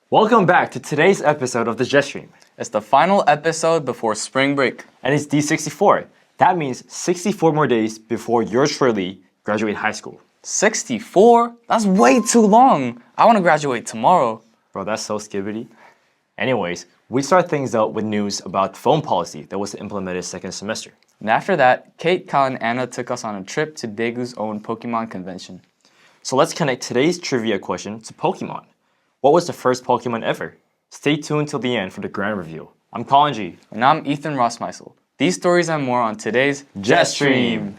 Welcome back to today's episode of the Jet Stream. It's the final episode before spring break. And it's D64. That means 64 more days before yours truly graduate high school. 64? That's way too long. I want to graduate tomorrow. Bro, that's so skibbity. Anyways, we start things out with news about phone policy that was implemented second semester. And after that, Kate, Coline, and Anna took us on a trip to Daegu's own Pokémon Convention. So let's connect today's trivia question to Pokemon. What was the first Pokemon ever? Stay tuned till the end for the grand reveal. I'm Colin G. And I'm Ethan Rossmeisel. These stories and more on today's Jet Stream.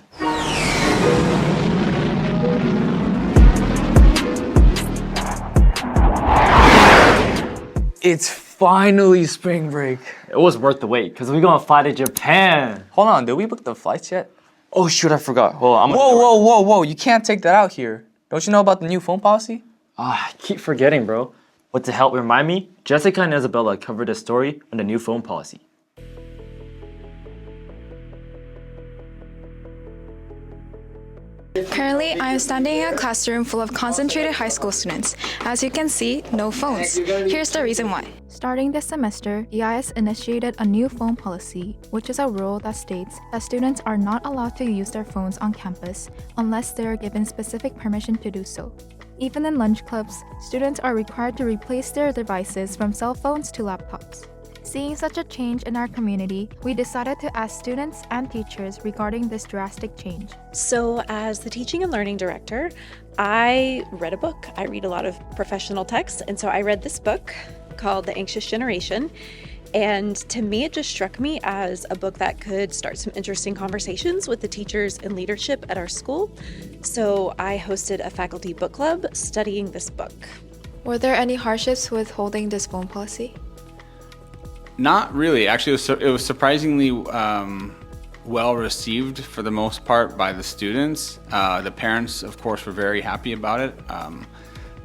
It's finally spring break. It was worth the wait because we're gonna fly to Japan. Hold on, did we book the flights yet? Oh shoot, I forgot. Hold on, Whoa, you can't take that out here. Don't you know about the new phone policy? I keep forgetting, bro. But to help remind me, Jessica and Isabella covered a story on the new phone policy. Currently, I am standing in a classroom full of concentrated high school students. As you can see, no phones. Here's the reason why. Starting this semester, EIS initiated a new phone policy, which is a rule that states that students are not allowed to use their phones on campus unless they are given specific permission to do so. Even in lunch clubs, students are required to replace their devices from cell phones to laptops. Seeing such a change in our community, we decided to ask students and teachers regarding this drastic change. So as the teaching and learning director, I read a book. I read a lot of professional texts, and so I read this book called The Anxious Generation. And to me, it just struck me as a book that could start some interesting conversations with the teachers and leadership at our school. So I hosted a faculty book club studying this book. Were there any hardships with holding this phone policy? Not really. Actually, it was surprisingly well received for the most part by the students. The parents, of course, were very happy about it.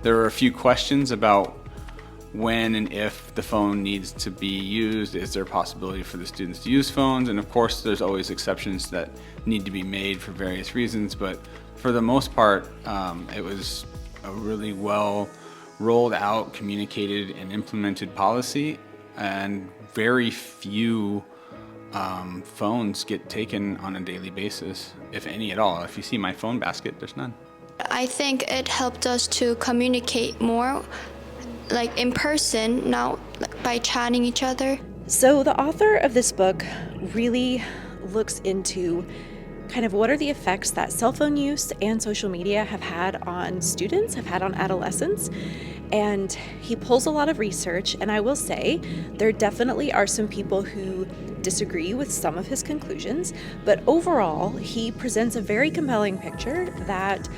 There were a few questions about when and if the phone needs to be used. Is there a possibility for the students to use phones? And of course, there's always exceptions that need to be made for various reasons. But for the most part, it was a really well rolled out, communicated, and implemented policy. And very few phones get taken on a daily basis, if any at all. If you see my phone basket, there's none. I think it helped us to communicate more, like in person, not by chatting each other. So the author of this book really looks into kind of what are the effects that cell phone use and social media have had on students, have had on adolescents. And he pulls a lot of research, and I will say there definitely are some people who disagree with some of his conclusions, but overall he presents a very compelling picture that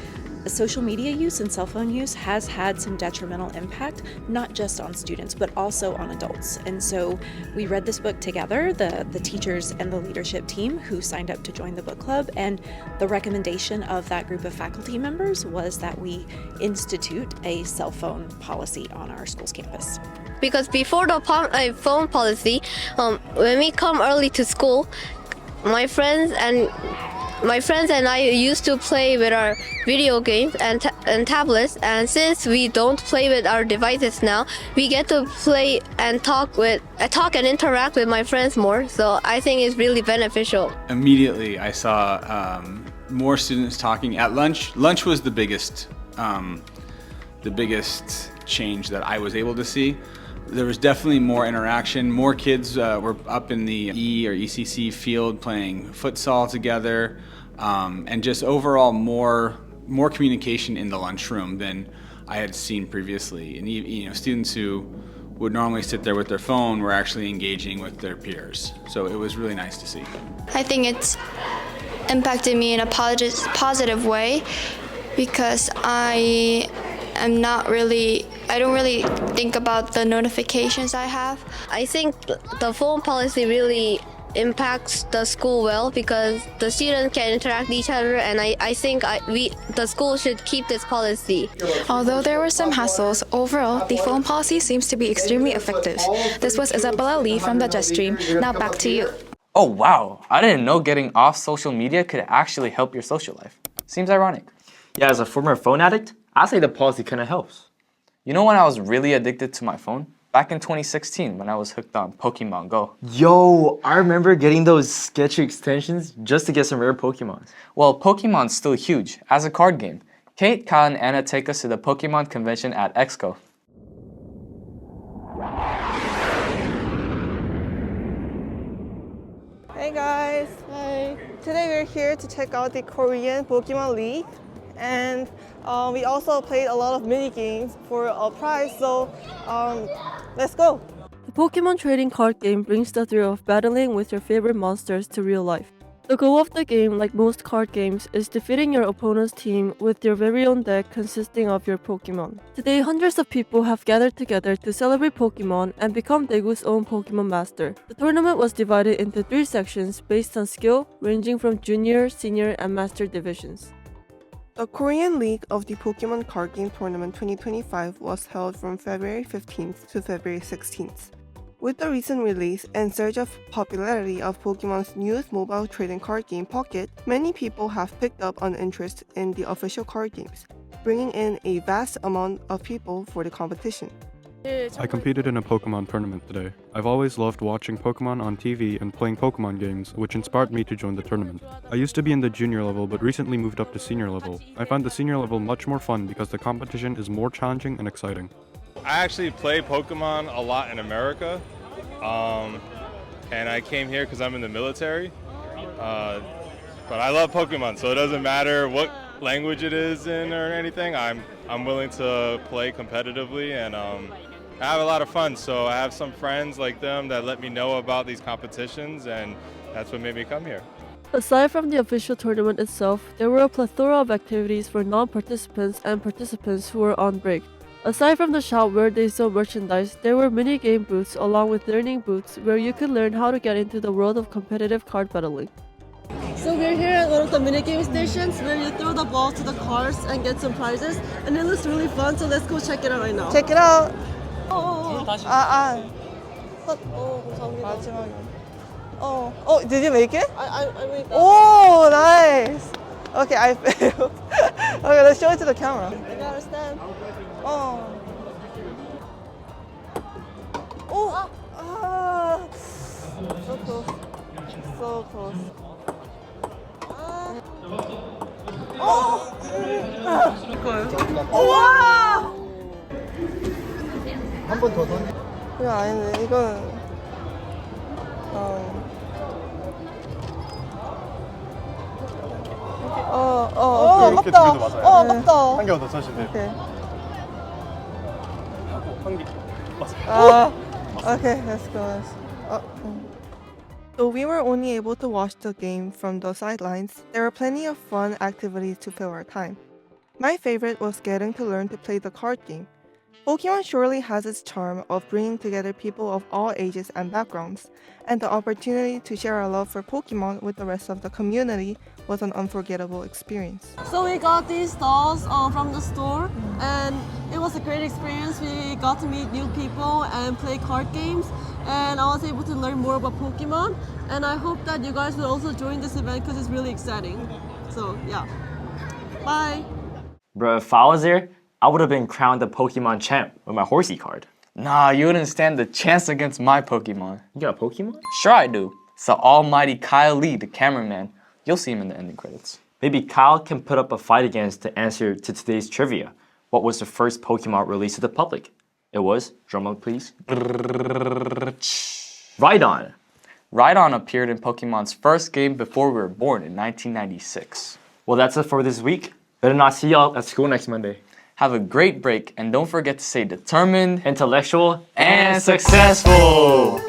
social media use and cell phone use has had some detrimental impact, not just on students, but also on adults. And so we read this book together, the teachers and the leadership team who signed up to join the book club, and the recommendation of that group of faculty members was that we institute a cell phone policy on our school's campus. Because before the phone policy, when we come early to school, my friends and I used to play with our video games and tablets, and since we don't play with our devices now, we get to play and talk and interact with my friends more, so I think it's really beneficial. Immediately I saw more students talking at lunch. Lunch was the biggest change that I was able to see. There was definitely more interaction. More kids were up in the E or ECC field playing futsal together, and just overall more communication in the lunchroom than I had seen previously. And students who would normally sit there with their phone were actually engaging with their peers. So it was really nice to see. I think it's impacted me in a positive way because I don't really think about the notifications I have. I think the phone policy really impacts the school well because the students can interact with each other, and I think the school should keep this policy. Although there were some hassles, overall, the phone policy seems to be extremely effective. This was Isabella Lee from the Jet Stream. Now back to you. Oh wow, I didn't know getting off social media could actually help your social life. Seems ironic. Yeah, as a former phone addict, I say the policy kind of helps. You know when I was really addicted to my phone? Back in 2016 when I was hooked on Pokemon Go. Yo, I remember getting those sketchy extensions just to get some rare Pokemons. Well, Pokemon's still huge as a card game. Kate, Kyle, and Anna take us to the Pokemon Convention at Exco. Hey guys! Hi! Today we're here to check out the Korean Pokemon League, and we also played a lot of mini games for a prize, so let's go! The Pokemon trading card game brings the thrill of battling with your favorite monsters to real life. The goal of the game, like most card games, is defeating your opponent's team with your very own deck consisting of your Pokemon. Today, hundreds of people have gathered together to celebrate Pokemon and become Daegu's own Pokemon Master. The tournament was divided into 3 sections based on skill, ranging from Junior, Senior, and Master divisions. The Korean League of the Pokemon Card Game Tournament 2025 was held from February 15th to February 16th. With the recent release and surge of popularity of Pokemon's newest mobile trading card game Pocket, many people have picked up an interest in the official card games, bringing in a vast amount of people for the competition. I competed in a Pokemon tournament today. I've always loved watching Pokemon on TV and playing Pokemon games, which inspired me to join the tournament. I used to be in the junior level but recently moved up to senior level. I find the senior level much more fun because the competition is more challenging and exciting. I actually play Pokemon a lot in America, and I came here because I'm in the military. But I love Pokemon, so it doesn't matter what language it is in or anything. I'm willing to play competitively, and I have a lot of fun. So I have some friends like them that let me know about these competitions, and that's what made me come here. Aside from the official tournament itself, there were a plethora of activities for non-participants and participants who were on break. Aside from the shop where they sold merchandise, there were mini-game booths along with learning booths where you could learn how to get into the world of competitive card battling. So we're here at one of the minigame stations where you throw the ball to the cards and get some prizes, and it looks really fun, so let's go check it out right now. Check it out! Did you make it? I made it. Oh, nice! Okay, I failed. Okay, let's show it to the camera. I gotta stand. Oh. Oh! So close. So close. 우와! 한 번 더 던. 이거 아닌데 이거는 아깝다. 아깝다. 한 개만 더 쳐주세요. Okay, let's go. Though we were only able to watch the game from the sidelines, there were plenty of fun activities to fill our time. My favorite was getting to learn to play the card game. Pokemon surely has its charm of bringing together people of all ages and backgrounds, and the opportunity to share our love for Pokemon with the rest of the community was an unforgettable experience. So we got these dolls from the store, and it was a great experience. We got to meet new people and play card games, and I was able to learn more about Pokemon, and I hope that you guys will also join this event because it's really exciting. So yeah, bye! Bro, if I was there, I would have been crowned the Pokemon champ with my horsey card. Nah, you wouldn't stand the chance against my Pokemon. You got a Pokemon? Sure I do. It's the almighty Kyle Lee, the cameraman. You'll see him in the ending credits. Maybe Kyle can put up a fight against the answer to today's trivia. What was the first Pokemon released to the public? It was, drumroll please, Rhydon. Rhydon appeared in Pokemon's first game before we were born in 1996. Well, that's it for this week. Better not see y'all at school next Monday. Have a great break, and don't forget to stay determined, Intellectual, and successful!